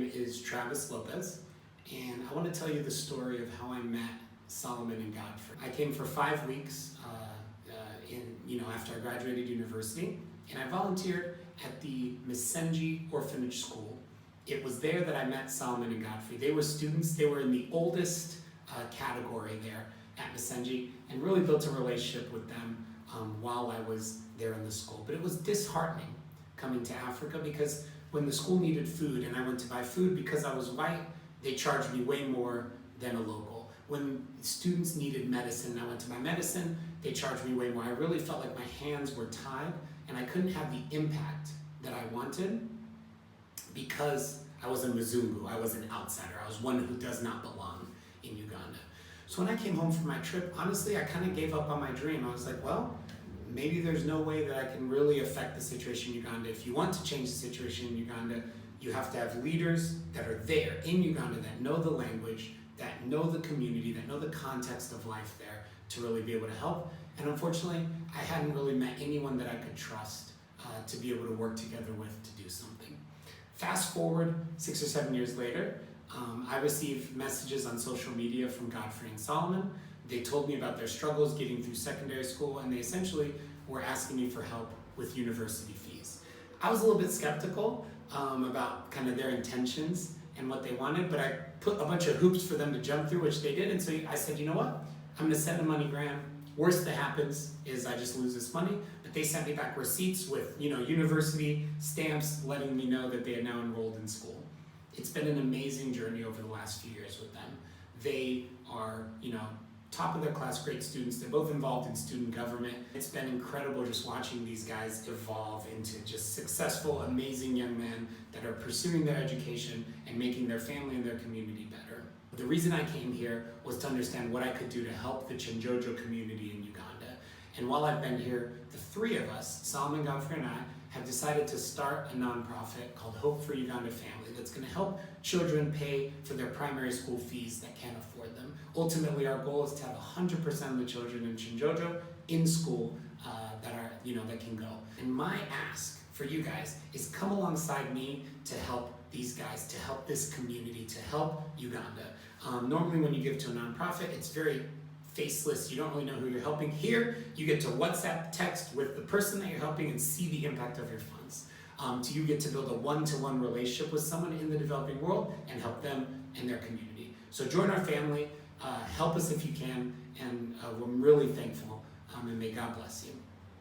name is Travis Lopes, and I want to tell you the story of how I met Solomon and Godfrey. I came for 5 weeks after I graduated university, and I volunteered at the Misenji Orphanage School. It was there that I met Solomon and Godfrey. They were students. They were in the oldest category there at Misenji, and really built a relationship with them while I was there in the school. But it was disheartening coming to Africa, because when the school needed food and I went to buy food, because I was white, they charged me way more than a local. When students needed medicine and I went to buy medicine, they charged me way more. I really felt like my hands were tied and I couldn't have the impact that I wanted because I was a Mzungu, I was an outsider, I was one who does not belong in Uganda. So when I came home from my trip, honestly, I kind of gave up on my dream. I was like, well, maybe there's no way that I can really affect the situation in Uganda. If you want to change the situation in Uganda, you have to have leaders that are there in Uganda that know the language, that know the community, that know the context of life there to really be able to help. And unfortunately, I hadn't really met anyone that I could trust to be able to work together with to do something. Fast forward 6 or 7 years later, I received messages on social media from Godfrey and Solomon. They told me about their struggles getting through secondary school, and they essentially were asking me for help with university fees. I was a little bit skeptical about kind of their intentions and what they wanted, but I put a bunch of hoops for them to jump through, which they did, and so I said, you know what? I'm gonna send a money grant. Worst that happens is I just lose this money, but they sent me back receipts with university stamps letting me know that they are now enrolled in school. It's been an amazing journey over the last few years with them. They are, top of their class, great students. They're both involved in student government. It's been incredible just watching these guys evolve into just successful, amazing young men that are pursuing their education and making their family and their community better. The reason I came here was to understand what I could do to help the Chinjojo community in Uganda. And while I've been here, the three of us, Solomon, Godfrey, and I, have decided to start a nonprofit called Hope for Uganda Family that's going to help children pay for their primary school fees that can't afford them. Ultimately, our goal is to have 100% of the children in Chinjojo in school that can go. And my ask for you guys is come alongside me to help these guys, to help this community, to help Uganda. Normally when you give to a nonprofit, it's very faceless, you don't really know who you're helping. Here, you get to WhatsApp text with the person that you're helping and see the impact of your funds. You get to build a one-to-one relationship with someone in the developing world and help them and their community. So join our family, help us if you can, and we're really thankful, and may God bless you.